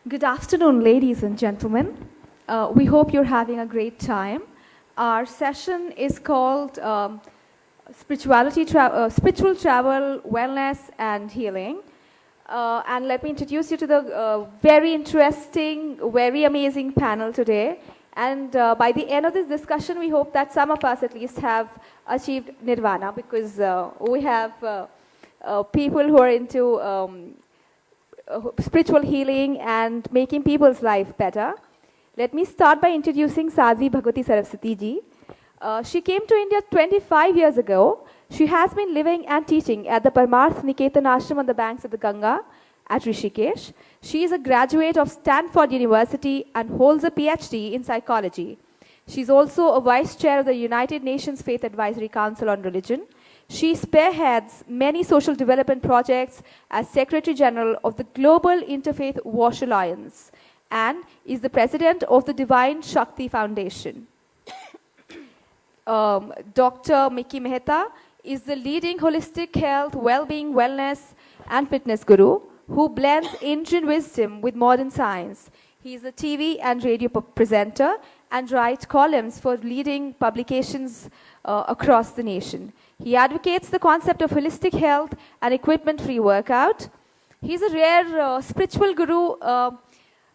Good afternoon, ladies and gentlemen. We hope you're having a great time. Our session is called Spiritual Travel, Wellness and Healing. And let me introduce you to the very interesting, very amazing panel today. And by the end of this discussion, we hope that some of us at least have achieved nirvana because we have people who are into spiritual healing and making people's life better. Let me start by introducing Sadhvi Bhagawati Saraswatiji. She came to India 25 years ago. She has been living and teaching at the Parmarth Niketan Ashram on the banks of the Ganga at Rishikesh. She is a graduate of Stanford University and holds a PhD in psychology. She is also a vice chair of the United Nations Faith Advisory Council on Religion. She spearheads many social development projects as Secretary General of the Global Interfaith Wash Alliance and is the president of the Divine Shakti Foundation. Dr. Mickey Mehta is the leading holistic health, well-being, wellness and fitness guru who blends ancient wisdom with modern science. He is a TV and radio presenter and writes columns for leading publications across the nation. He advocates the concept of holistic health and equipment-free workout. He's a rare spiritual guru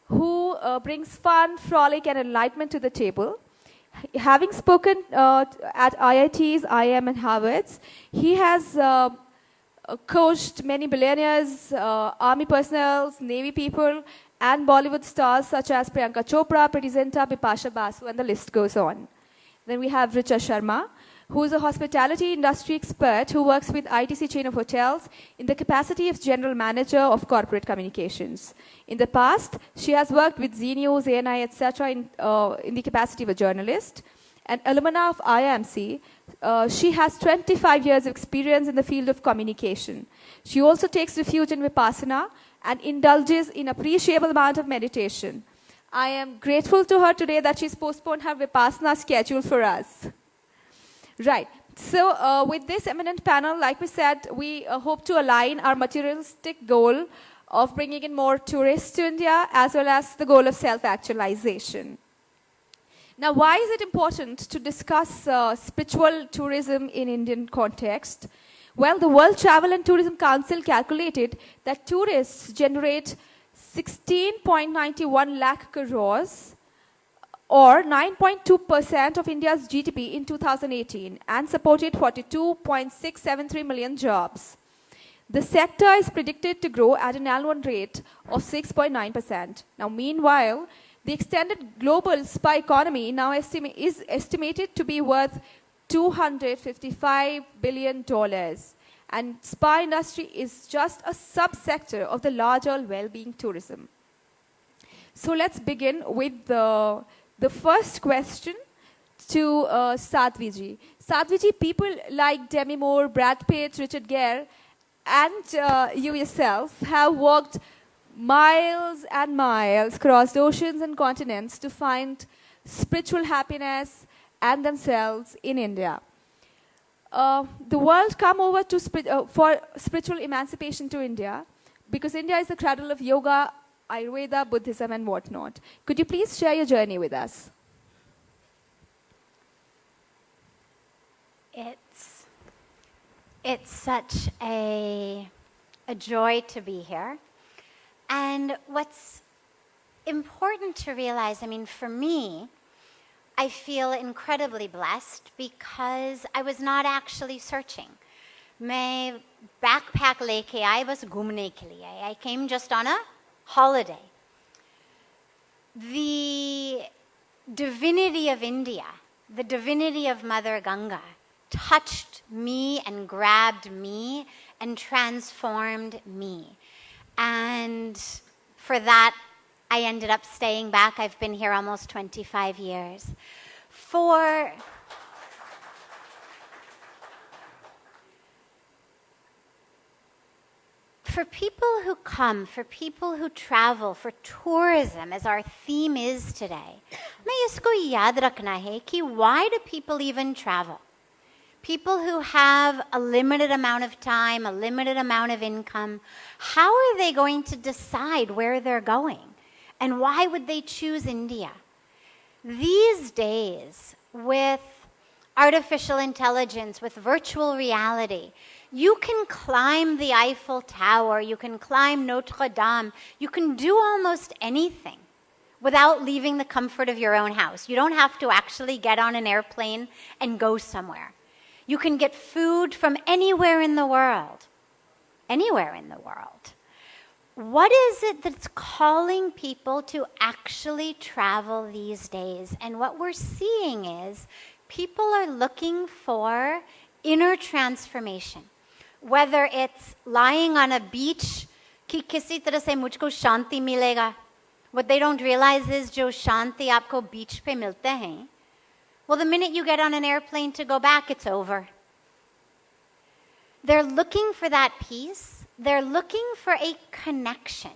who brings fun, frolic, and enlightenment to the table. Having spoken at IITs, IIM, and Harvards, he has coached many billionaires, army personnel, navy people, and Bollywood stars such as Priyanka Chopra, Preeti Zinta, Bipasha Basu, and the list goes on. Then we have Richa Sharma, who is a hospitality industry expert who works with ITC chain of hotels in the capacity of general manager of corporate communications. In the past, she has worked with Z News, ANI, etc. in the capacity of a journalist. An alumna of IMC, she has 25 years of experience in the field of communication. She also takes refuge in Vipassana and indulges in appreciable amount of meditation. I am grateful to her today that she's postponed her Vipassana schedule for us. Right. So with this eminent panel, like we said, we hope to align our materialistic goal of bringing in more tourists to India as well as the goal of self-actualization. Now, why is it important to discuss spiritual tourism in Indian context? Well, the World Travel and Tourism Council calculated that tourists generate 16.91 lakh crores or 9.2% of India's GDP in 2018 and supported 42.673 million jobs. The sector is predicted to grow at an annual rate of 6.9%. Now, meanwhile, the extended global spa economy now is estimated to be worth $255 billion. And spa industry is just a subsector of the larger well-being tourism. So let's begin with the first question to Sadhviji. Sadhviji, people like Demi Moore, Brad Pitt, Richard Gere, and you yourself have walked miles and miles, crossed oceans and continents to find spiritual happiness and themselves in India. The world come over to for spiritual emancipation to India because India is the cradle of yoga, Ayurveda, Buddhism, and whatnot. Could you please share your journey with us? It's such a joy to be here. And what's important to realize, I mean, for me, I feel incredibly blessed because I was not actually searching. मैं backpack लेके आई बस घूमने के लिए. I came just on a holiday. The divinity of India, the divinity of Mother Ganga, touched me and grabbed me and transformed me. And for that, I ended up staying back. I've been here almost 25 years. For people who come, for people who travel, for tourism, as our theme is today, मैं इसको याद रखना है कि why do people even travel? People who have a limited amount of time, a limited amount of income, how are they going to decide where they're going? And why would they choose India? These days, with artificial intelligence, with virtual reality, you can climb the Eiffel Tower, you can climb Notre Dame, you can do almost anything without leaving the comfort of your own house. You don't have to actually get on an airplane and go somewhere. You can get food from anywhere in the world. Anywhere in the world. What is it that's calling people to actually travel these days? And what we're seeing is people are looking for inner transformation. Whether it's lying on a beach, कि किसी तरह से मुझको शांति मिलेगा. What they don't realize is जो शांति आपको beach पे मिलते हैं, well, the minute you get on an airplane to go back, it's over. They're looking for that peace. They're looking for a connection.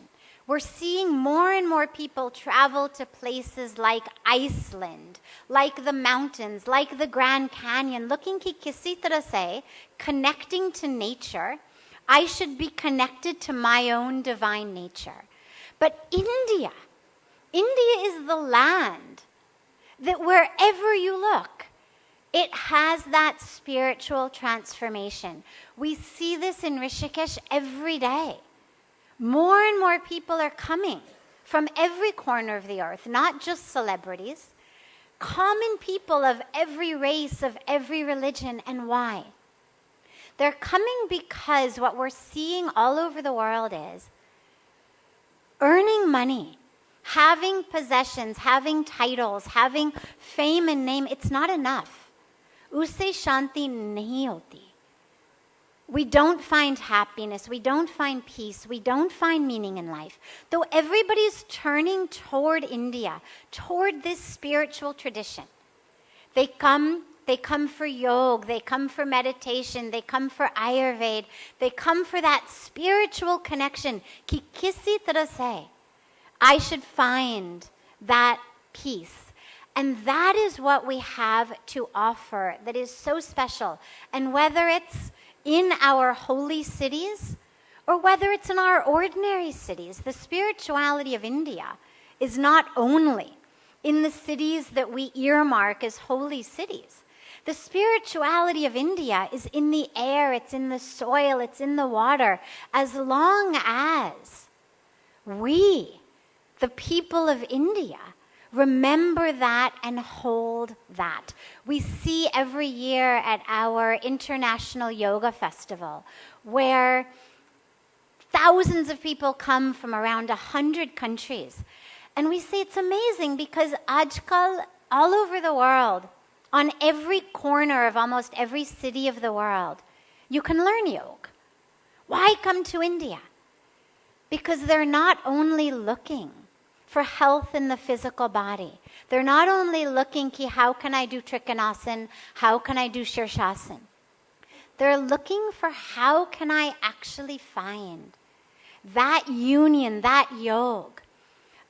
We're seeing more and more people travel to places like Iceland, like the mountains, like the Grand Canyon, looking कि किसी तरह से connecting to nature. I should be connected to my own divine nature. But India is the land that wherever you look, it has that spiritual transformation. We see this in Rishikesh every day. More and more people are coming from every corner of the earth, not just celebrities, common people of every race, of every religion. And why? They're coming because what we're seeing all over the world is earning money, having possessions, having titles, having fame and name, it's not enough. Usse shanti nahi hoti. We don't find happiness, we don't find peace, we don't find meaning in life. Though everybody's turning toward India, toward this spiritual tradition. They come for yoga, they come for meditation, they come for Ayurveda, they come for that spiritual connection. Ki kisi tarah se I should find that peace. And that is what we have to offer that is so special. And whether it's in our holy cities or whether it's in our ordinary cities, the spirituality of India is not only in the cities that we earmark as holy cities. The spirituality of India is in the air, it's in the soil, it's in the water. As long as we, the people of India, remember that and hold that. We see every year at our International Yoga Festival where thousands of people come from around 100 countries. And we say it's amazing because aajkal, all over the world, on every corner of almost every city of the world, you can learn yoga. Why come to India? Because they're not only looking for health in the physical body. They're not only looking ki how can I do Trikonasana, how can I do Shirshasana. They're looking for how can I actually find that union, that yoga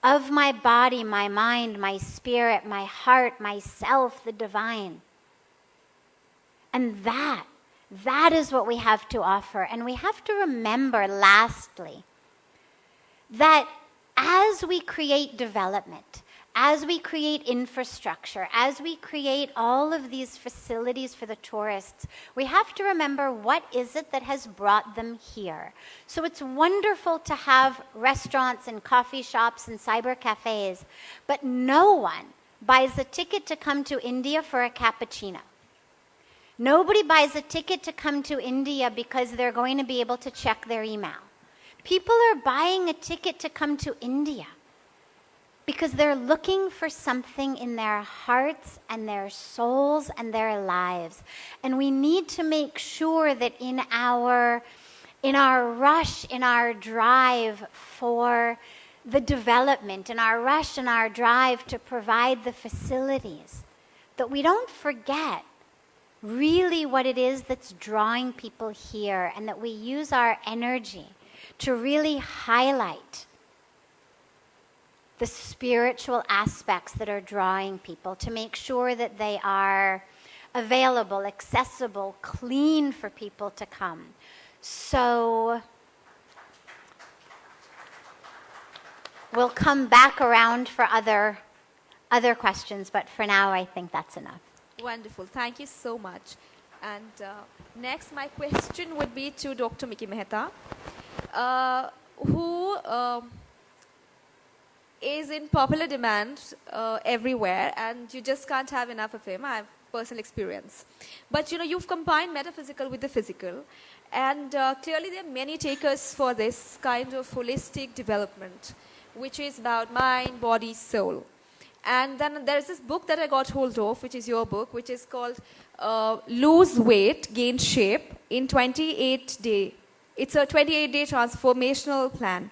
of my body, my mind, my spirit, my heart, myself, the divine. And that is what we have to offer. And we have to remember, lastly, that as we create development, as we create infrastructure, as we create all of these facilities for the tourists, we have to remember what is it that has brought them here. So it's wonderful to have restaurants and coffee shops and cyber cafes, but no one buys a ticket to come to India for a cappuccino. Nobody buys a ticket to come to India because they're going to be able to check their email. People are buying a ticket to come to India because they're looking for something in their hearts and their souls and their lives. And we need to make sure that in our rush, in our drive for the development, in our rush and our drive to provide the facilities, that we don't forget really what it is that's drawing people here, and that we use our energy to really highlight the spiritual aspects that are drawing people, to make sure that they are available, accessible, clean for people to come. So we'll come back around for other questions, but for now I think that's enough. Wonderful. Thank you so much. And next, my question would be to Dr. Mickey Mehta, who is in popular demand everywhere, and you just can't have enough of him. I have personal experience. But you've combined metaphysical with the physical, and clearly there are many takers for this kind of holistic development, which is about mind, body, soul. And then there's this book that I got hold of, which is your book, which is called Lose Weight, Gain Shape in 28 Day. It's a 28-day transformational plan.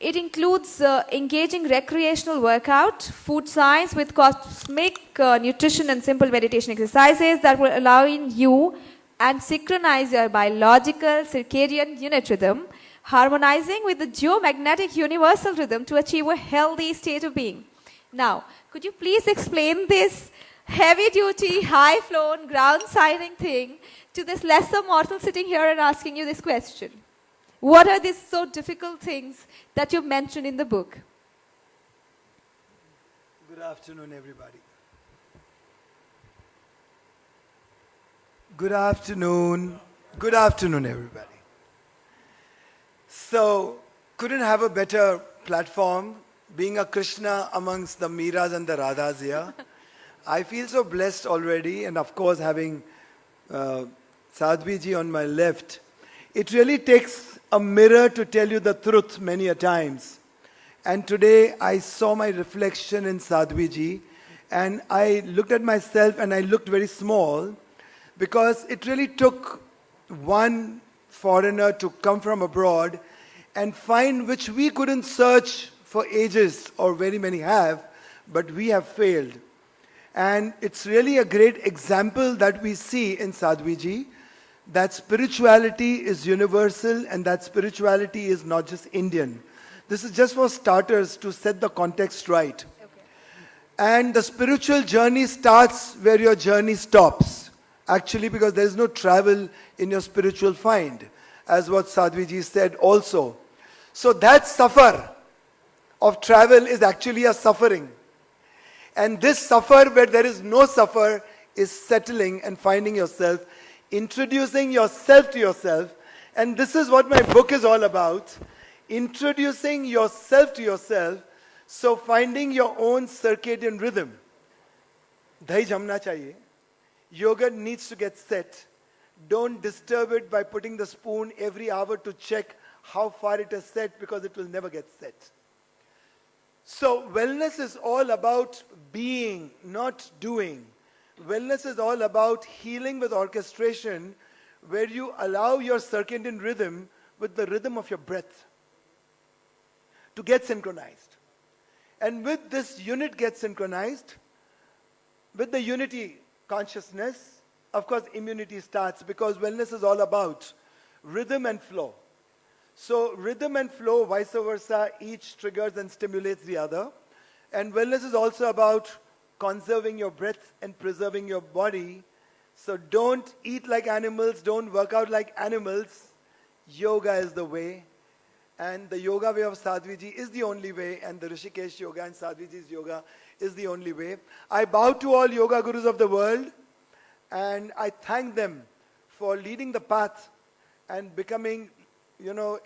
It includes engaging recreational workout, food science with cosmic nutrition and simple meditation exercises that will allow you and synchronize your biological circadian unit rhythm, harmonizing with the geomagnetic universal rhythm to achieve a healthy state of being. Now, could you please explain this heavy-duty, high-flown, ground-signing thing to this lesser mortal sitting here and asking you this question? What are these so difficult things that you mentioned in the book? Good afternoon, everybody. Good afternoon. Good afternoon, everybody. So, couldn't have a better platform, being a Krishna amongst the Meeras and the Radhas here. I feel so blessed already, and of course having Sadhvi ji on my left. It really takes a mirror to tell you the truth many a times. And today I saw my reflection in Sadhvi ji, and I looked at myself and I looked very small, because it really took one foreigner to come from abroad and find which we couldn't search for ages, or very many have, but we have failed. And it's really a great example that we see in Sadhvi ji, that spirituality is universal and that spirituality is not just Indian. This is just for starters to set the context right. Okay. And the spiritual journey starts where your journey stops. Actually, because there is no travel in your spiritual find, as what Sadhvi ji said also. So that suffer of travel is actually a suffering. And this suffer where there is no suffer is settling and finding yourself, introducing yourself to yourself. And this is what my book is all about. Introducing yourself to yourself. So finding your own circadian rhythm. Dahi jamna chahiye. Yogurt needs to get set. Don't disturb it by putting the spoon every hour to check how far it is set, because it will never get set. So wellness is all about being, not doing. Wellness is all about healing with orchestration, where you allow your circadian rhythm with the rhythm of your breath to get synchronized. And with this unit get synchronized, with the unity consciousness, of course immunity starts, because wellness is all about rhythm and flow. So rhythm and flow, vice versa, each triggers and stimulates the other. And wellness is also about conserving your breath and preserving your body. So don't eat like animals, don't work out like animals. Yoga is the way. And the yoga way of Sadhviji is the only way, and the Rishikesh yoga and Sadhviji's yoga is the only way. I bow to all yoga gurus of the world, and I thank them for leading the path and becoming,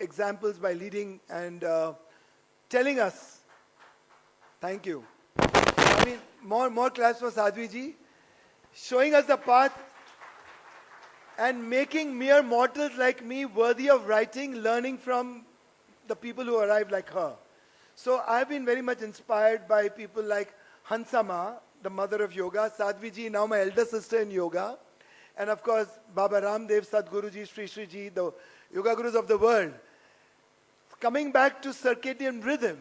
examples by leading and telling us. Thank you. I mean, more claps for Sadhviji, showing us the path and making mere mortals like me worthy of writing, learning from the people who arrived like her. So I've been very much inspired by people like Hansama, the mother of yoga, Sadhviji, now my elder sister in yoga, and of course Baba Ramdev, Sadhguruji, Sri Sriji, the yoga gurus of the world. Coming back to circadian rhythm,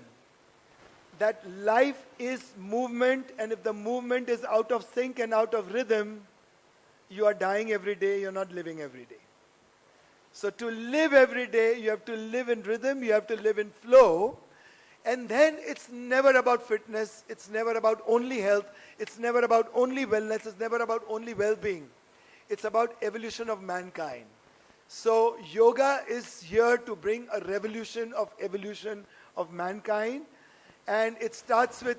that life is movement, and if the movement is out of sync and out of rhythm, you are dying every day, you're not living every day. So to live every day, you have to live in rhythm, you have to live in flow, and then it's never about fitness, it's never about only health, it's never about only wellness, it's never about only well-being. It's about evolution of mankind. So yoga is here to bring a revolution of evolution of mankind. And it starts with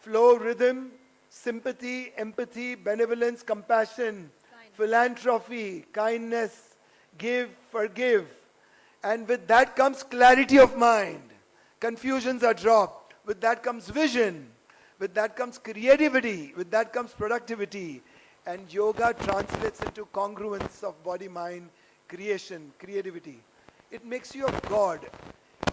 flow, rhythm, sympathy, empathy, benevolence, compassion, philanthropy, kindness, give, forgive. And with that comes clarity of mind. Confusions are dropped. With that comes vision. With that comes creativity. With that comes productivity. And yoga translates into congruence of body, mind, creation, creativity. It makes you a god.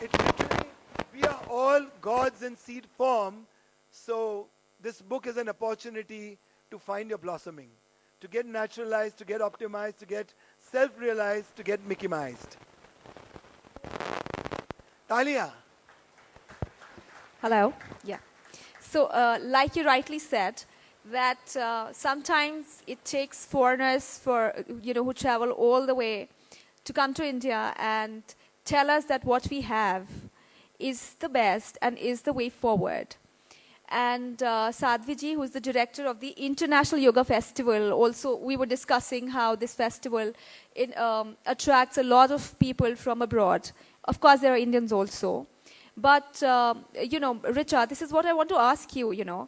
It literally, we are all gods in seed form. So this book is an opportunity to find your blossoming, to get naturalized, to get optimized, to get self-realized, to get Mickey-mized. Talia. Hello. Yeah. So, like you rightly said, that sometimes it takes foreigners who travel all the way to come to India and tell us that what we have is the best and is the way forward. And Sadhviji, who is the director of the International Yoga Festival, also we were discussing how this festival attracts a lot of people from abroad. Of course, there are Indians also. But, Richa, this is what I want to ask you,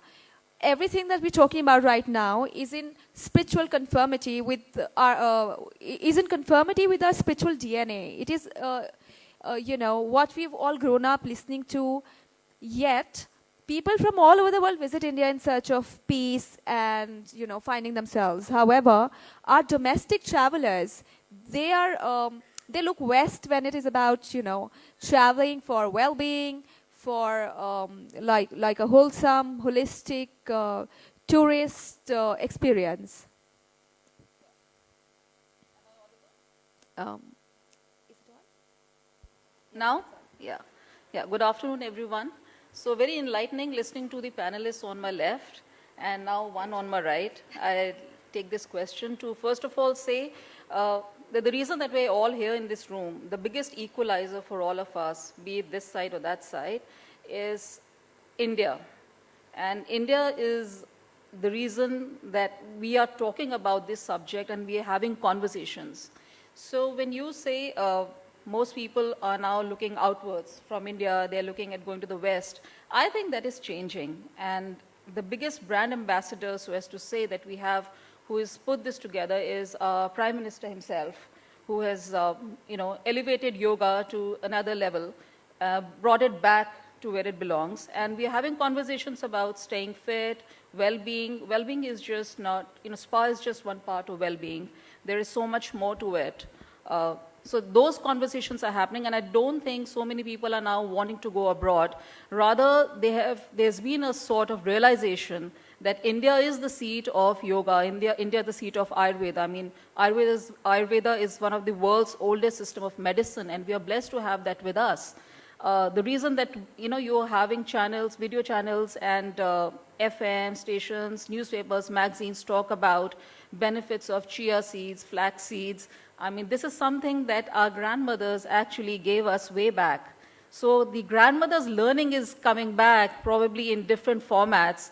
Everything that we're talking about right now is in spiritual conformity with our spiritual DNA. It is, what we've all grown up listening to. Yet, people from all over the world visit India in search of peace and, finding themselves. However, our domestic travelers, they look west when it is about, traveling for well-being, for like a wholesome, holistic tourist experience. Now? Yeah. Yeah. Good afternoon, everyone. So very enlightening listening to the panelists on my left and now one on my right. I take this question to first of all say that the reason that we're all here in this room, the biggest equalizer for all of us, be it this side or that side, is India. And India is the reason that we are talking about this subject and we are having conversations. So when you say most people are now looking outwards from India, they're looking at going to the West, I think that is changing. And the biggest brand ambassador, so as to say, that we have, who has put this together, is Prime Minister himself, who has elevated yoga to another level, brought it back to where it belongs. And we are having conversations about staying fit, well-being. Well-being is just not, spa is just one part of well-being. There is so much more to it. So those conversations are happening, and I don't think so many people are now wanting to go abroad. Rather, there's been a sort of realization that India is the seat of yoga, India the seat of Ayurveda. I mean, Ayurveda is one of the world's oldest system of medicine, and we are blessed to have that with us. The reason that, you're having channels, video channels, and FM stations, newspapers, magazines talk about benefits of chia seeds, flax seeds. I mean, this is something that our grandmothers actually gave us way back. So the grandmother's learning is coming back probably in different formats,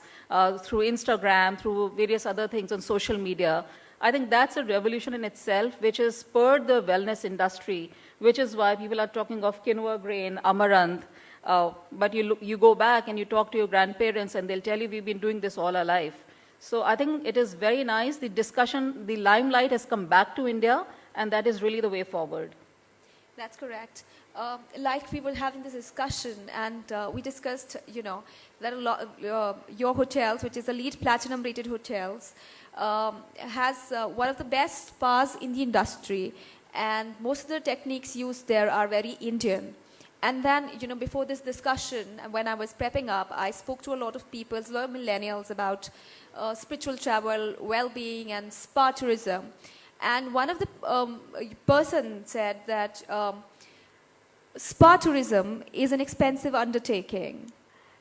through Instagram, through various other things on social media. I think that's a revolution in itself, which has spurred the wellness industry, which is why people are talking of quinoa grain, amaranth. But you go back and you talk to your grandparents and they'll tell you we've been doing this all our life. So I think it is very nice. The discussion, the limelight has come back to India, and that is really the way forward. That's correct. Like we were having this discussion, and we discussed, that a lot your hotels, which is the LEED Platinum rated hotels, has one of the best spas in the industry, and most of the techniques used there are very Indian. And then, before this discussion, when I was prepping up, I spoke to a lot of people, a lot of millennials, about spiritual travel, well-being, and spa tourism. And one of the person said that spa tourism is an expensive undertaking.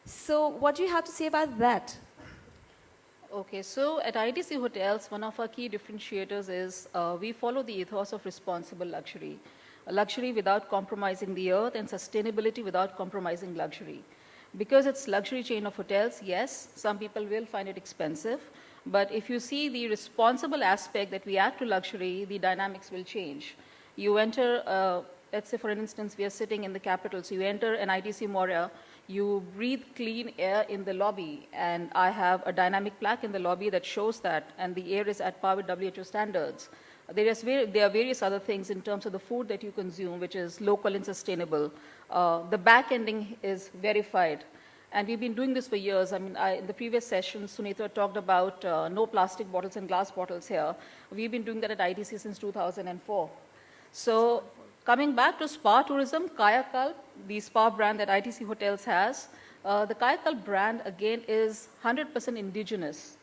So what do you have to say about that? Okay, so at ITC Hotels, one of our key differentiators is we follow the ethos of responsible luxury. A luxury without compromising the earth, and sustainability without compromising luxury. Because it's luxury chain of hotels, yes, some people will find it expensive. But if you see the responsible aspect that we add to luxury, the dynamics will change. You enter, let's say for instance, we are sitting in the capital, so you enter an ITC Moria, You breathe clean air in the lobby, and I have a dynamic plaque in the lobby that shows that, and the air is at par with WHO standards. There are various other things in terms of the food that you consume, which is local and sustainable. The back ending is verified. And we've been doing this for years. I mean, in the previous session, Sunita talked about no plastic bottles and glass bottles here. We've been doing that at ITC since 2004. So coming back to spa tourism, Kayakalp, the spa brand that ITC Hotels has, the Kayakalp brand, again, is 100% indigenous.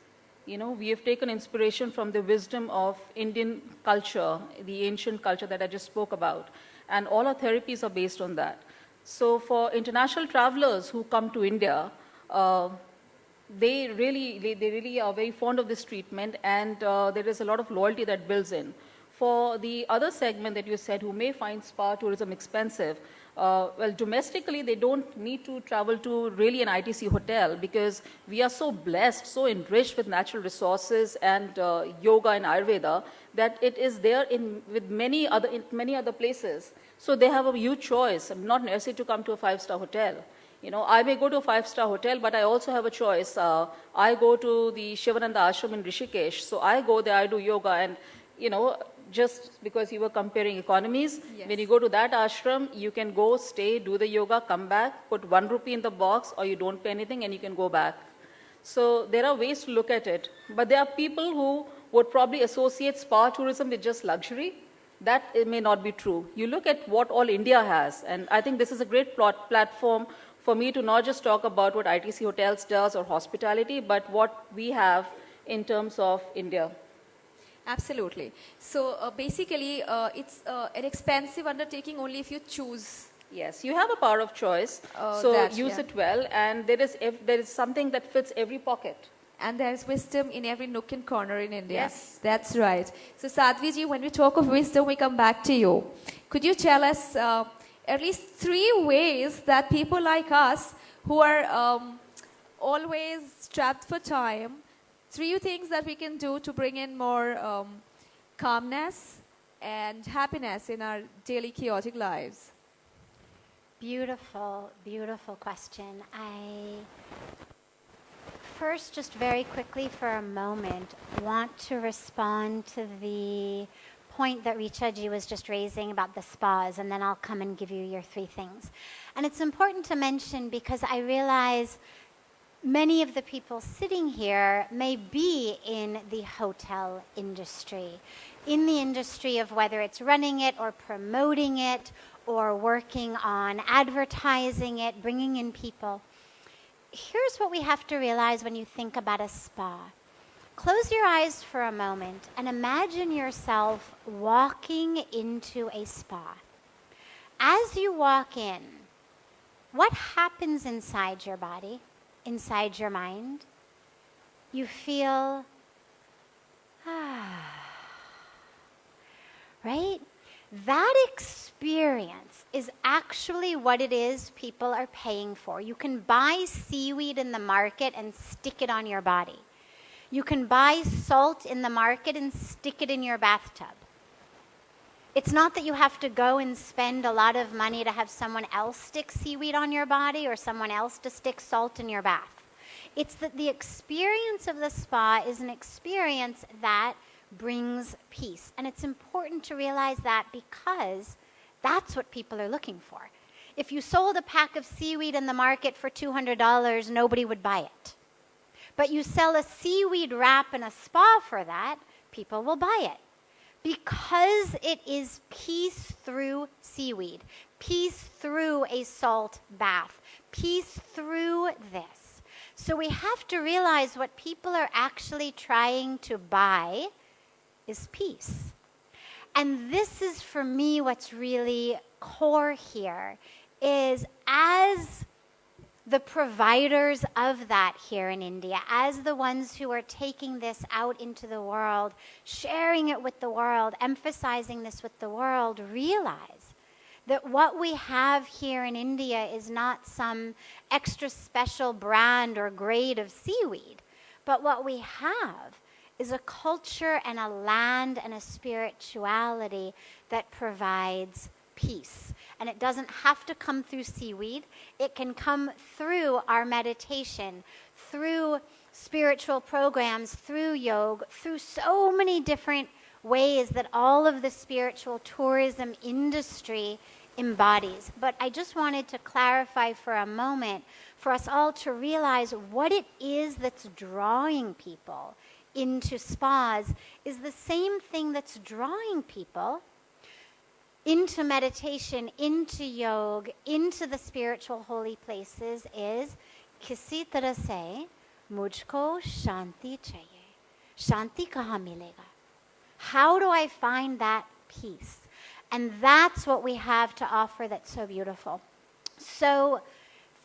You know, we have taken inspiration from the wisdom of Indian culture, the ancient culture that I just spoke about. And all our therapies are based on that. So for international travelers who come to India, they really are very fond of this treatment, and there is a lot of loyalty that builds in. For the other segment that you said, who may find spa tourism expensive, well, domestically, they don't need to travel to really an ITC hotel, because we are so blessed, so enriched with natural resources and yoga and Ayurveda, that it is there in many other places. So they have a huge choice, not necessary to come to a 5-star hotel. You know, I may go to a 5-star hotel, but I also have a choice. I go to the Shivananda ashram in Rishikesh, so I go there, I do yoga, and, you know, just because you were comparing economies, Yes. when you go to that ashram, you can go, stay, do the yoga, come back, put 1 rupee in the box, or you don't pay anything, and you can go back. So there are ways to look at it. But there are people who would probably associate spa tourism with just luxury. That it may not be true. You look at what all India has, and I think this is a great platform for me to not just talk about what ITC Hotels does or hospitality, but what we have in terms of India. Absolutely. So basically, it's an expensive undertaking only if you choose. Yes, you have a power of choice, so That, use yeah. it well, and there is something that fits every pocket. And there's wisdom in every nook and corner in India. Yes. That's right. So Sadhvi ji, when we talk of wisdom, we come back to you. Could you tell us at least 3 ways that people like us who are always strapped for time, 3 things that we can do to bring in more calmness and happiness in our daily chaotic lives? Beautiful, beautiful question. First, just very quickly for a moment, want to respond to the point that Richa-ji was just raising about the spas, and then I'll come and give you your 3 things. And it's important to mention because I realize many of the people sitting here may be in the hotel industry, in the industry of whether it's running it or promoting it or working on advertising it, bringing in people. Here's what we have to realize when you think about a spa. Close your eyes for a moment and imagine yourself walking into a spa. As you walk in, what happens inside your body, inside your mind? You feel, right? That experience is actually what it is people are paying for. You can buy seaweed in the market and stick it on your body. You can buy salt in the market and stick it in your bathtub. It's not that you have to go and spend a lot of money to have someone else stick seaweed on your body or someone else to stick salt in your bath. It's that the experience of the spa is an experience that brings peace. And it's important to realize that because that's what people are looking for. If you sold a pack of seaweed in the market for $200, nobody would buy it. But you sell a seaweed wrap in a spa for that, people will buy it. Because it is peace through seaweed, peace through a salt bath, peace through this. So we have to realize what people are actually trying to buy is peace. And this is, for me, what's really core here, is as the providers of that here in India, as the ones who are taking this out into the world, sharing it with the world, emphasizing this with the world, realize that what we have here in India is not some extra special brand or grade of seaweed, but what we have is a culture and a land and a spirituality that provides peace. And it doesn't have to come through seaweed. It can come through our meditation, through spiritual programs, through yoga, through so many different ways that all of the spiritual tourism industry embodies. But I just wanted to clarify for a moment for us all to realize what it is that's drawing people into spas is the same thing that's drawing people into meditation, into yoga, into the spiritual holy places is kisi tarah se mujhko shanti chahiye. Shanti kahan milega? How do I find that peace? And that's what we have to offer that's so beautiful. So,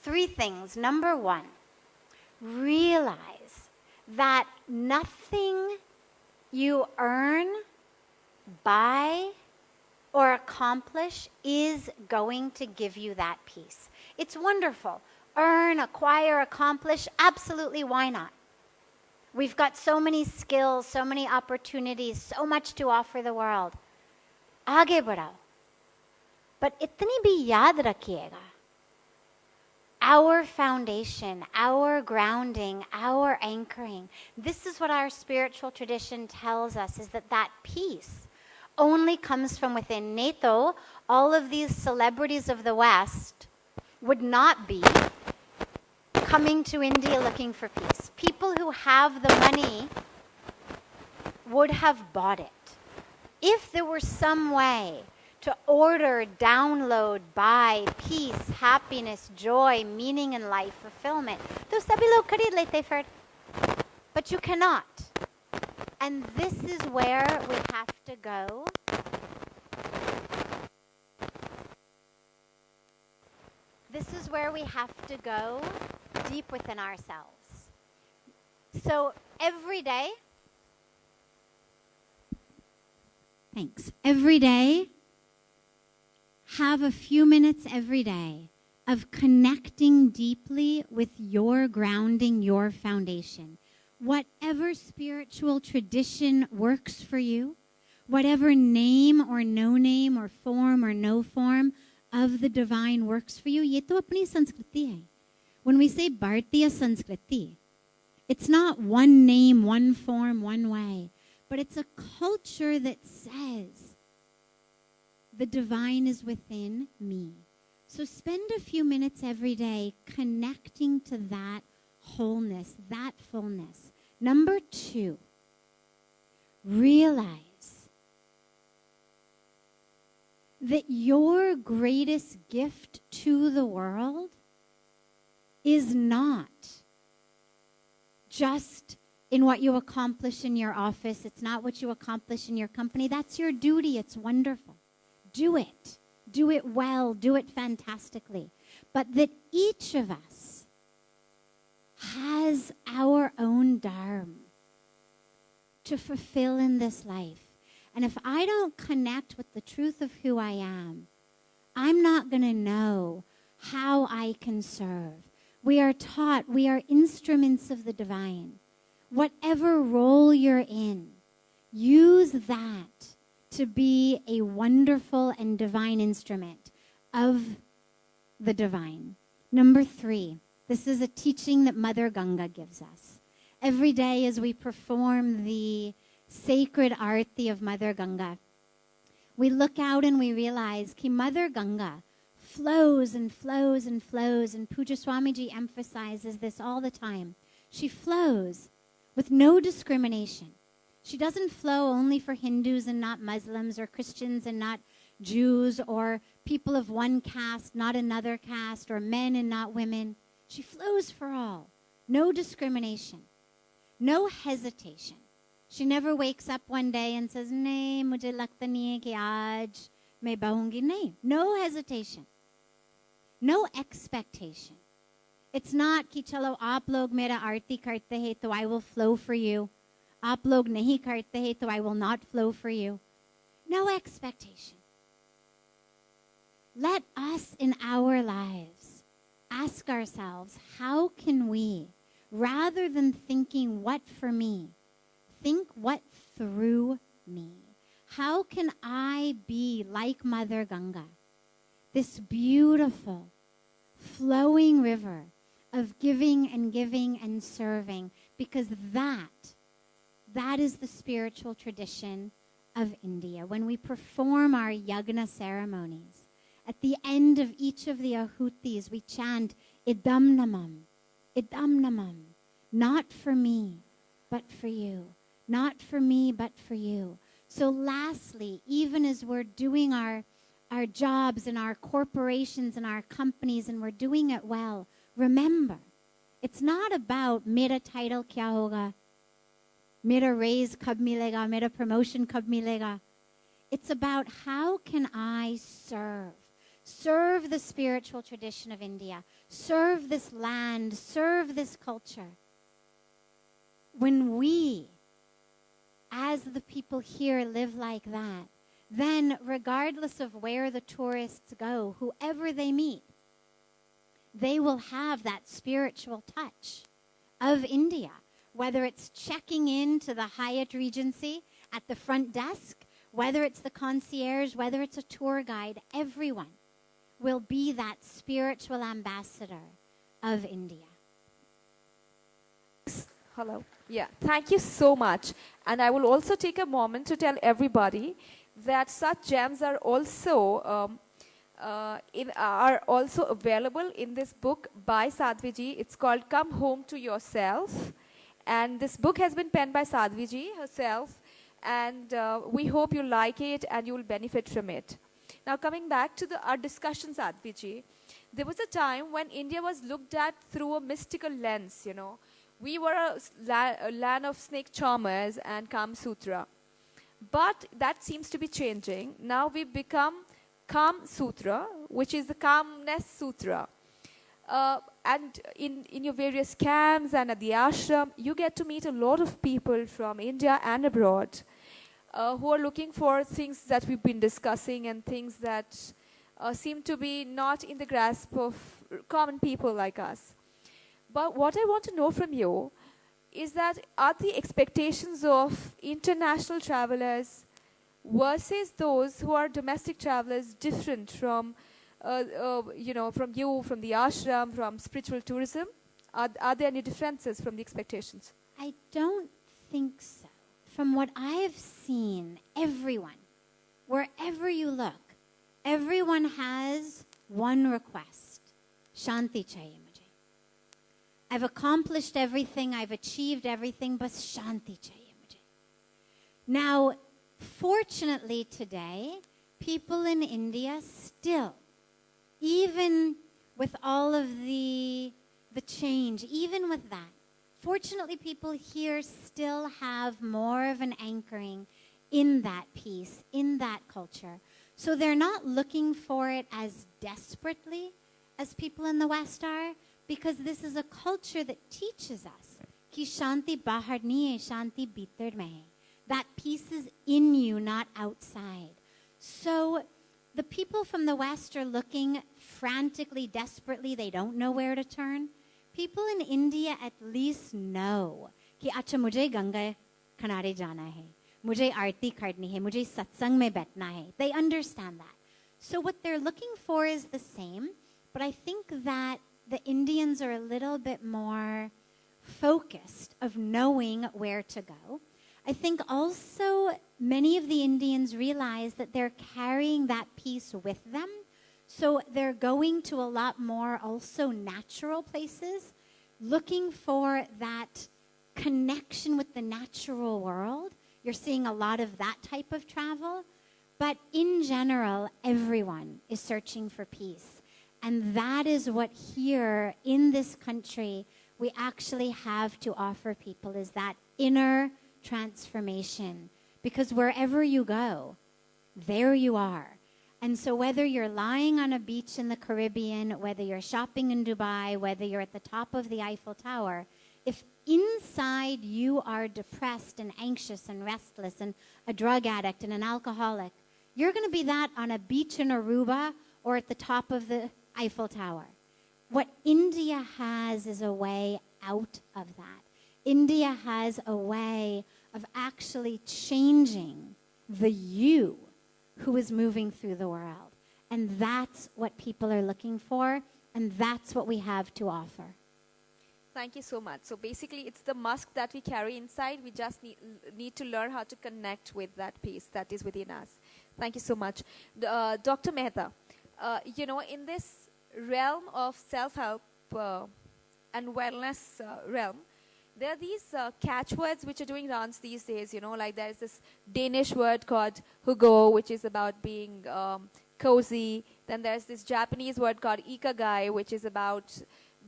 3 things. Number 1, realize that nothing you earn, buy, or accomplish is going to give you that peace. It's wonderful. Earn, acquire, accomplish, absolutely, why not? We've got so many skills, so many opportunities, so much to offer the world. Aage badhao. But itni bhi yaad rakhiyega. Our foundation, our grounding, our anchoring. This is what our spiritual tradition tells us, is that peace only comes from within. Neto, all of these celebrities of the West would not be coming to India looking for peace. People who have the money would have bought it. If there were some way to order, download, buy peace, happiness, joy, meaning in life, fulfillment, to sabhi log kharid lete fir. But you cannot. And this is where we have to go. This is where we have to go deep within ourselves. So every day, thanks. Every day, have a few minutes every day of connecting deeply with your grounding, your foundation. Whatever spiritual tradition works for you, whatever name or no name or form or no form of the divine works for you, ye to apni sanskriti hai. When we say Bhartiya Sanskriti, it's not one name, one form, one way, but it's a culture that says the divine is within me. So spend a few minutes every day connecting to that wholeness, that fullness. Number 2, realize that your greatest gift to the world is not just in what you accomplish in your office. It's not what you accomplish in your company. That's your duty. It's wonderful. Do it. Do it well. Do it fantastically. But that each of us has our own dharma to fulfill in this life. And if I don't connect with the truth of who I am, I'm not going to know how I can serve. We are taught we are instruments of the divine. Whatever role you're in, use that to be a wonderful and divine instrument of the divine. Number 3, this is a teaching that Mother Ganga gives us. Every day as we perform the sacred arati of Mother Ganga, we look out and we realize that Mother Ganga flows and flows and flows, and Pujya Swamiji emphasizes this all the time. She flows with no discrimination. She doesn't flow only for Hindus and not Muslims, or Christians and not Jews, or people of one caste, not another caste, or men and not women. She flows for all. No discrimination. No hesitation. She never wakes up one day and says, "Nahi, mujhe lagta nahi hai ki aaj main bahungi." Nahi. No hesitation. No expectation. It's not ki chalo aap log mera aarti karte hai to I will flow for you. Aap log nahi karte hai to I will not flow for you. No expectation. Let us in our lives ask ourselves, how can we, rather than thinking what for me, think what through me? How can I be like Mother Ganga? this beautiful, flowing river of giving and serving, because that is the spiritual tradition of India. When we perform our yagna ceremonies, at the end of each of the ahutis, we chant idam namam, not for me, but for you. Not for me, but for you. So lastly, even as we're doing our jobs and our corporations and our companies, and we're doing it well, remember, it's not about mera title kya hoga, mera raise kab milega, mera promotion kab milega. It's about how can I serve the spiritual tradition of India, serve this land, serve this culture. When we, as the people here, live like that, then regardless of where the tourists go, whoever they meet, they will have that spiritual touch of India. Whether it's checking into the Hyatt Regency at the front desk, whether it's the concierge, whether it's a tour guide, everyone will be that spiritual ambassador of India. Hello. Yeah, thank you so much. And I will also take a moment to tell everybody that such gems are also available in this book by Sadhviji. It's called Come Home to Yourself. And this book has been penned by Sadhviji herself. And we hope you like it and you will benefit from it. Now coming back to our discussion, Sadhviji, there was a time when India was looked at through a mystical lens, you know. We were a land of snake charmers and Kama Sutra. But that seems to be changing. Now we've become Kama Sutra, which is the Calmness Sutra. And in your various camps and at the ashram, you get to meet a lot of people from India and abroad who are looking for things that we've been discussing and things that seem to be not in the grasp of common people like us. But what I want to know from you is that are the expectations of international travelers versus those who are domestic travelers different from, from you, from the ashram, from spiritual tourism? Are there any differences from the expectations? I don't think so. From what I have seen, everyone, wherever you look, everyone has one request. Shanti chahiye mujhe. I've accomplished everything, I've achieved everything, but shanti chahiye mujhe. Now, fortunately today, people in India still, even with all of the change, even with that, fortunately people here still have more of an anchoring in that peace, in that culture. So they're not looking for it as desperately as people in the West are, because this is a culture that teaches us ki shanti bahar nahi hai, shanti bhitar mein hai. That peace is in you, not outside. So the people from the West are looking frantically, desperately. They don't know where to turn. People in India at least know कि अच्छा मुझे गंगा किनारे जाना है, मुझे आरती करनी है, मुझे सत्संग में बैठना है. They understand that. So what they're looking for is the same, but I think that the Indians are a little bit more focused of knowing where to go. I think also many of the Indians realize that they're carrying that peace with them. So they're going to a lot more also natural places, looking for that connection with the natural world. You're seeing a lot of that type of travel. But in general, everyone is searching for peace. And that is what here in this country we actually have to offer people, is that inner transformation. Because wherever you go, there you are. And so whether you're lying on a beach in the Caribbean, whether you're shopping in Dubai, whether you're at the top of the Eiffel Tower, if inside you are depressed and anxious and restless and a drug addict and an alcoholic, you're going to be that on a beach in Aruba or at the top of the Eiffel Tower. What India has is a way out of that. India has a way of actually changing the you who is moving through the world. And that's what people are looking for, and that's what we have to offer. Thank you so much. So basically, it's the musk that we carry inside. We just need to learn how to connect with that piece that is within us. Thank you so much. Dr. Mehta, in this realm of self-help and wellness realm, there are these catchwords which are doing rounds these days, like there's this Danish word called hugo, which is about being cozy. Then there's this Japanese word called ikagai, which is about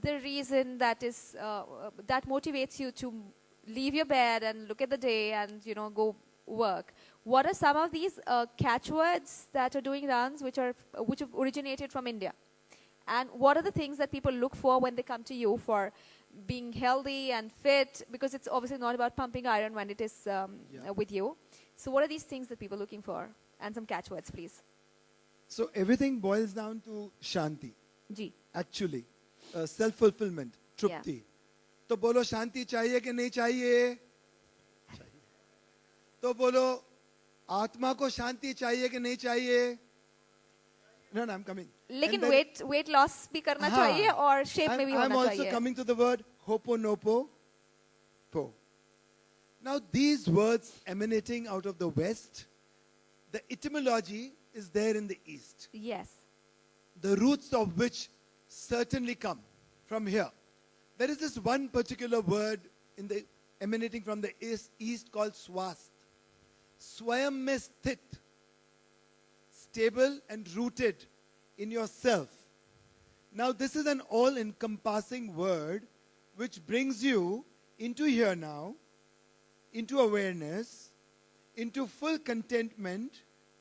the reason that is that motivates you to leave your bed and look at the day and go work. What are some of these catchwords that are doing rounds which have originated from India? And what are the things that people look for when they come to you for being healthy and fit? Because it's obviously not about pumping iron when it is with you. So what are these things that people are looking for? And some catchwords, please. So everything boils down to Shanti. Ji. Actually. Self-fulfillment. Trupti. तो बोलो शांति चाहिए कि नहीं चाहिए? तो बोलो आत्मा को शांति चाहिए कि नहीं चाहिए? No, I'm coming. लेकिन weight loss भी करना चाहिए और shape में भी होना चाहिए. I'm also coming to the word hoponopo. Po. Now these words emanating out of the West, the etymology is there in the East. Yes. The roots of which certainly come from here. There is this one particular word emanating from the East called swast. Swayam mein sthit. Stable and rooted in yourself. Now this is an all-encompassing word which brings you into here now, into awareness, into full contentment,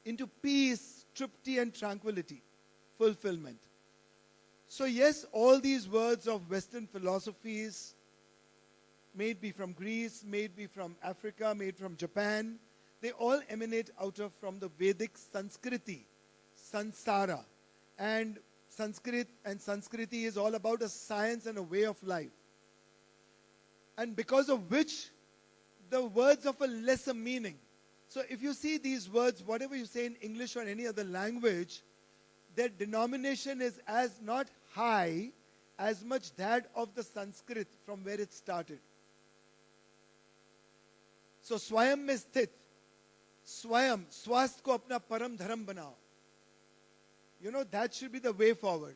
into peace, trupti and tranquility, fulfillment. So yes, all these words of Western philosophies, may it be from Greece, may it be from Africa, may it from Japan, they all emanate from the Vedic Sanskriti, Sansara. And Sanskrit and Sanskriti is all about a science and a way of life. And because of which, the words of a lesser meaning. So if you see these words, whatever you say in English or any other language, their denomination is as not high as much that of the Sanskrit from where it started. So Swayam mein sthit. Swayam, swast ko apna param dharam banao. That should be the way forward.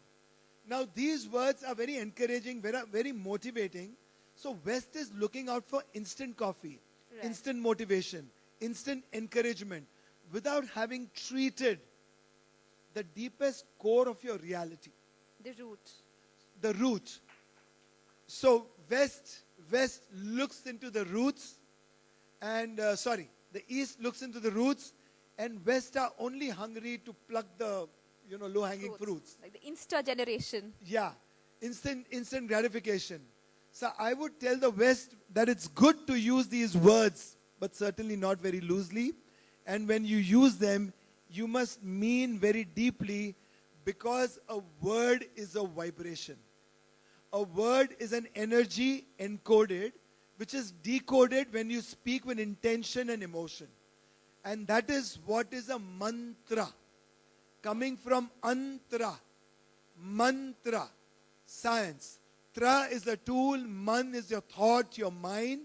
Now these words are very encouraging, very motivating. So West is looking out for instant coffee, right, instant motivation, instant encouragement, without having treated the deepest core of your reality. The root. The root. So West looks into the roots and, the East looks into the roots and West are only hungry to pluck the, low-hanging fruits. Like the Insta generation. Yeah. Instant gratification. So I would tell the West that it's good to use these words, but certainly not very loosely. And when you use them, you must mean very deeply, because a word is a vibration. A word is an energy encoded, which is decoded when you speak with intention and emotion. And that is what is a mantra. Coming from antra. Mantra. Science. Tra is the tool, man is your thought, your mind,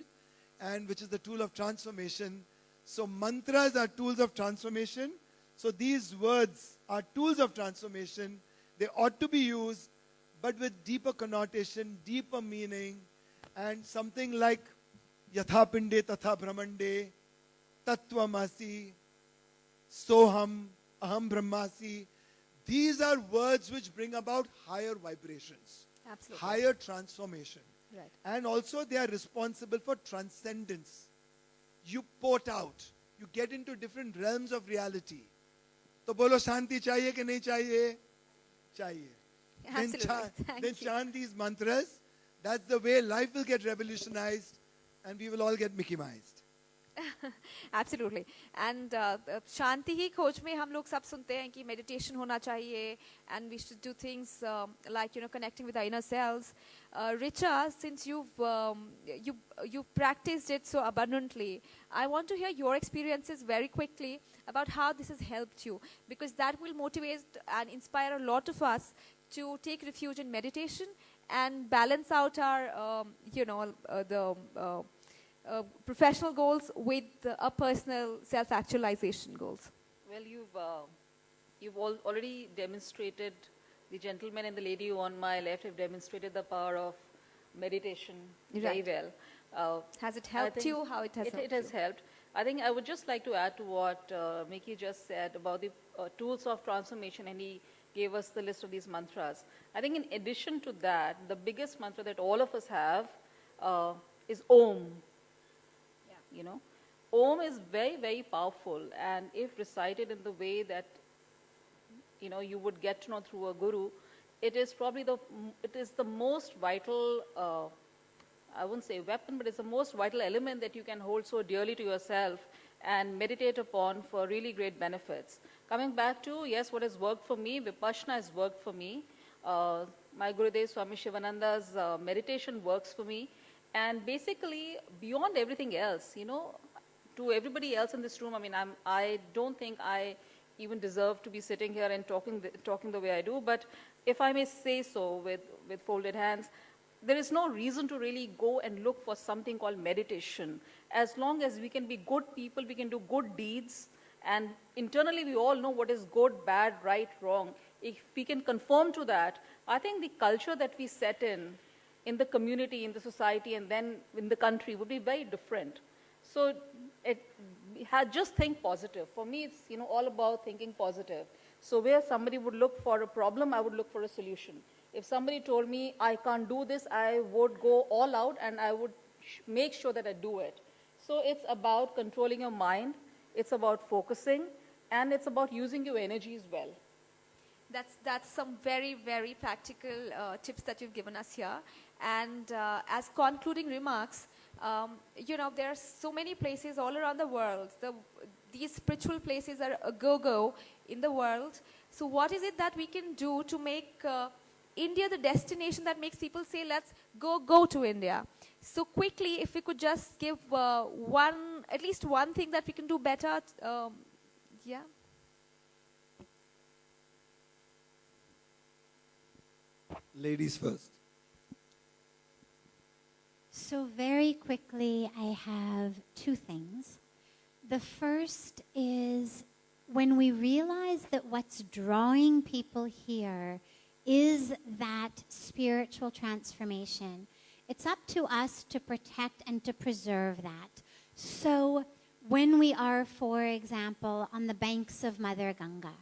and which is the tool of transformation. So mantras are tools of transformation. So these words are tools of transformation. They ought to be used, but with deeper connotation, deeper meaning, and something like Yatha Pinde Tatha Brahmande, Tattvamasi, Soham, Aham Brahmasi. These are words which bring about higher vibrations. Absolutely. Higher transformation. Right. And also they are responsible for transcendence. You port out. You get into different realms of reality. तो बोलो शांति चाहिए कि नहीं चाहिए? चाहिए. Absolutely. Then chant these mantras. That's the way life will get revolutionized and we will all get Mickey-mized. Absolutely. And Shanti hi khoj mein hum log sab sunte hain ki meditation hona chahiye and we should do things like connecting with our inner selves. Richa, since you've practiced it so abundantly, I want to hear your experiences very quickly about how this has helped you, because that will motivate and inspire a lot of us to take refuge in meditation and balance out our professional goals with our personal self-actualization goals. Well, you've already demonstrated, the gentleman and the lady on my left have demonstrated the power of meditation very Right. well. Has it helped you? How it has helped It has you? helped. I think I would just like to add to what Mickey just said about the tools of transformation, and he gave us the list of these mantras. I think in addition to that, the biggest mantra that all of us have is Om. You know, Om is very, very powerful, and if recited in the way that you would get to know through a guru, it is probably the most vital. I wouldn't say weapon, but it's the most vital element that you can hold so dearly to yourself and meditate upon for really great benefits. Coming back to, yes, what has worked for me, Vipassana has worked for me. My Gurudev Swami Shivananda's meditation works for me. And basically, beyond everything else, to everybody else in this room, I mean, I don't think I even deserve to be sitting here and talking the way I do. But if I may say so with folded hands, there is no reason to really go and look for something called meditation. As long as we can be good people, we can do good deeds, and internally we all know what is good, bad, right, wrong. If we can conform to that, I think the culture that we set in the community, in the society, and then in the country would be very different. So just think positive. For me, it's all about thinking positive. So where somebody would look for a problem, I would look for a solution. If somebody told me I can't do this, I would go all out and I would make sure that I do it. So it's about controlling your mind, it's about focusing, and it's about using your energy as well. That's some very, very practical tips that you've given us here. And as concluding remarks, there are so many places all around the world. These spiritual places are a go-go in the world. So what is it that we can do to make India the destination that makes people say, let's go to India? So quickly, if we could just give at least one thing that we can do better. Yeah. Ladies first. So very quickly, I have two things. The first is when we realize that what's drawing people here is that spiritual transformation, it's up to us to protect and to preserve that. So when we are, for example, on the banks of Mother Ganga,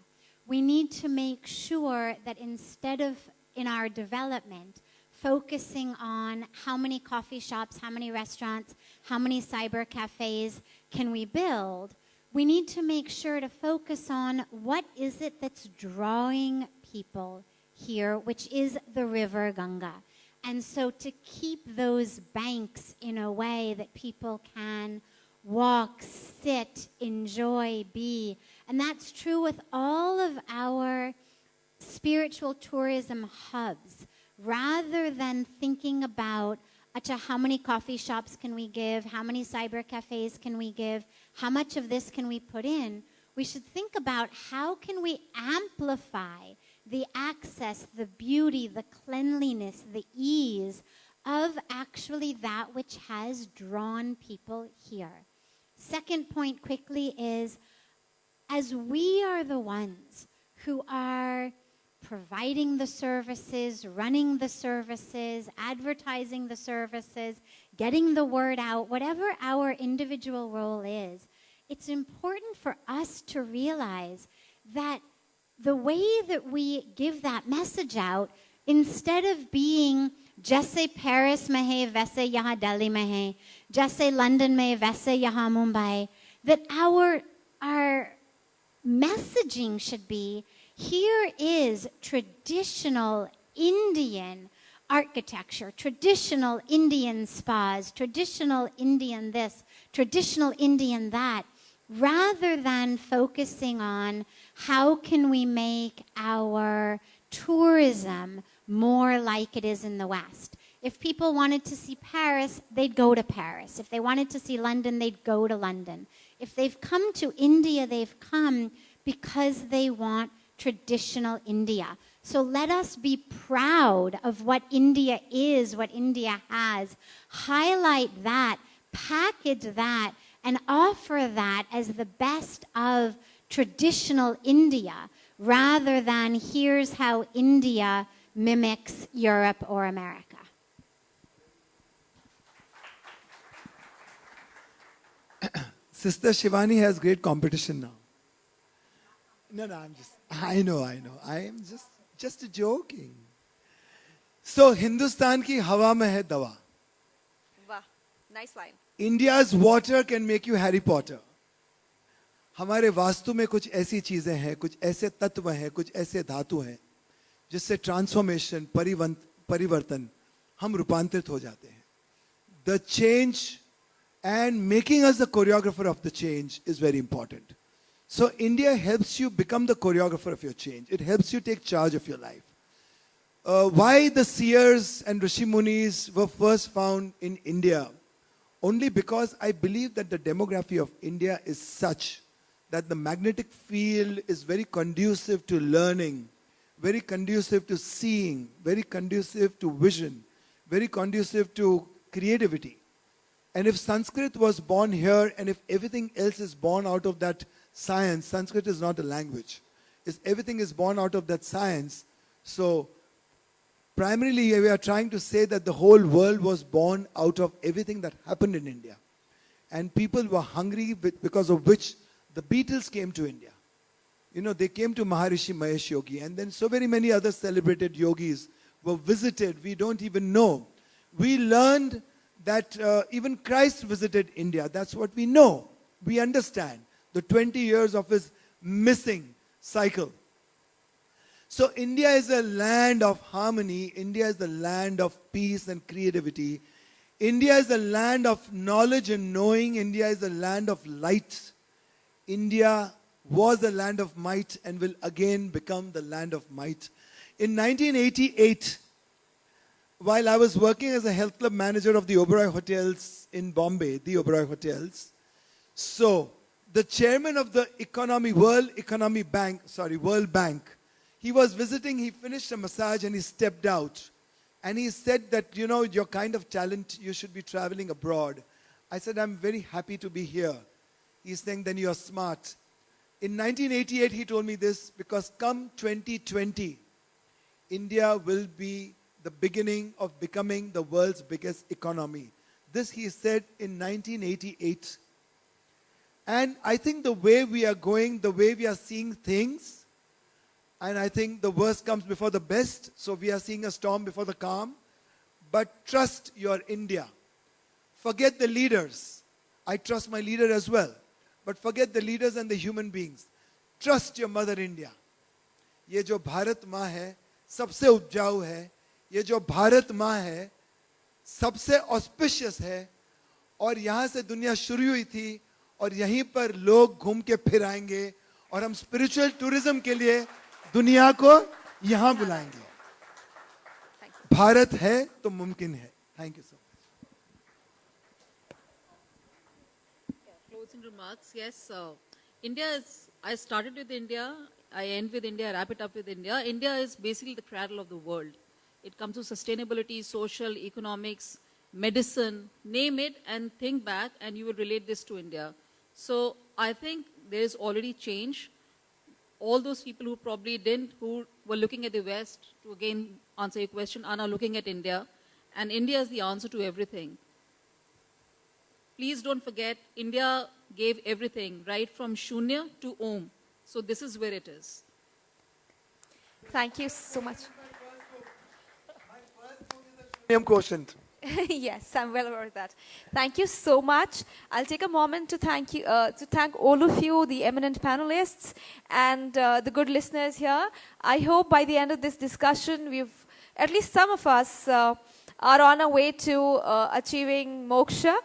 we need to make sure that instead of in our development focusing on how many coffee shops, how many restaurants, how many cyber cafes can we build, we need to make sure to focus on what is it that's drawing people here, which is the river Ganga. And so to keep those banks in a way that people can walk, sit, enjoy, be. And that's true with all of our spiritual tourism hubs. Rather than thinking about, how many coffee shops can we give, how many cyber cafes can we give, how much of this can we put in, we should think about how can we amplify the access, the beauty, the cleanliness, the ease of actually that which has drawn people here. Second point quickly is, as we are the ones who are providing the services, running the services, advertising the services, getting the word out, whatever our individual role is, it's important for us to realize that the way that we give that message out, instead of being jaise Paris mein hai, waise yahan Delhi mein hai, jaise London mein, waise yahan Mumbai, that our messaging should be, here is traditional Indian, architecture, traditional Indian spas, traditional Indian this, traditional Indian that, rather than focusing on how can we make our tourism more like it is in the West. If people wanted to see Paris, they'd go to Paris. If they wanted to see London, they'd go to London. If they've come to India, they've come because they want traditional India. So let us be proud of what India is, what India has. Highlight that, package that, and offer that as the best of traditional India, rather than here's how India mimics Europe or America. Sister Shivani has great competition now. No, I know. I am just joking. So, Hindustan ki hawa mein hai dawa. Wow, nice line. India's water can make you Harry Potter. हमारे वास्तु में कुछ ऐसी चीजें हैं, कुछ ऐसे तत्व हैं, कुछ ऐसे धातु हैं जिससे ट्रांसफॉर्मेशन, परिवर्तन हम रूपांतरित हो जाते हैं. The change and making us the choreographer of the change is very important. So India helps you become the choreographer of your change. It helps you take charge of your life. Why the seers and Rishi Munis were first found in India? Only because I believe that the demography of India is such that the magnetic field is very conducive to learning, very conducive to seeing, very conducive to vision, very conducive to creativity. And if Sanskrit was born here, and if everything else is born out of that science, Sanskrit is not a language. Everything is born out of that science. So primarily we are trying to say that the whole world was born out of everything that happened in India. And people were hungry because of which the Beatles came to India. You know, they came to Maharishi Mahesh Yogi, and then so very many other celebrated yogis were visited. We don't even know. We learned that even Christ visited India. That's what we know. We understand the 20 years of his missing cycle. So India is a land of harmony. India is the land of peace and creativity. India is the land of knowledge and knowing. India is the land of light. India was the land of might and will again become the land of might. In 1988, while I was working as a health club manager of the Oberoi Hotels in Bombay, the Oberoi Hotels, so the chairman of the World Bank, he was visiting, he finished a massage and he stepped out. And he said that, you know, your kind of talent, you should be traveling abroad. I said, I'm very happy to be here. He's saying, then you're smart. In 1988, he told me this, because come 2020, India will be the beginning of becoming the world's biggest economy. This he said in 1988. And I think the way we are going, the way we are seeing things, and I think the worst comes before the best, so we are seeing a storm before the calm. But trust your India. Forget the leaders. I trust my leader as well. But forget the leaders and the human beings. Trust your mother India. ये जो भारत माँ है, सबसे उपजाऊ है. ये जो भारत माँ है, सबसे auspicious है. और यहाँ से दुनिया शुरू हुई थी, और यहीं पर लोग घूम के फिर आएंगे, और हम spiritual tourism के लिए दुनिया को यहाँ बुलाएंगे. भारत है तो मुमकिन है. Thank you so much. Closing remarks. Yes, India is, I started with India, I end with India, wrap it up with India. India is basically the cradle of the world. It comes to sustainability, social, economics, medicine, name it and think back and you will relate this to India. So I think there is already change. All those people who probably didn't, who were looking at the West, to again answer your question, are now looking at India. And India is the answer to everything. Please don't forget, India gave everything, right from Shunya to Om. So this is where it is. Thank you so much. Quotient. Yes, I'm well aware of that. Thank you so much. I'll take a moment to thank you, to thank all of you, the eminent panelists, and the good listeners here. I hope by the end of this discussion, we've at least some of us are on our way to achieving moksha.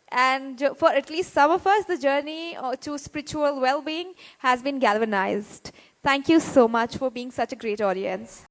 And for at least some of us, the journey to spiritual well-being has been galvanized. Thank you so much for being such a great audience.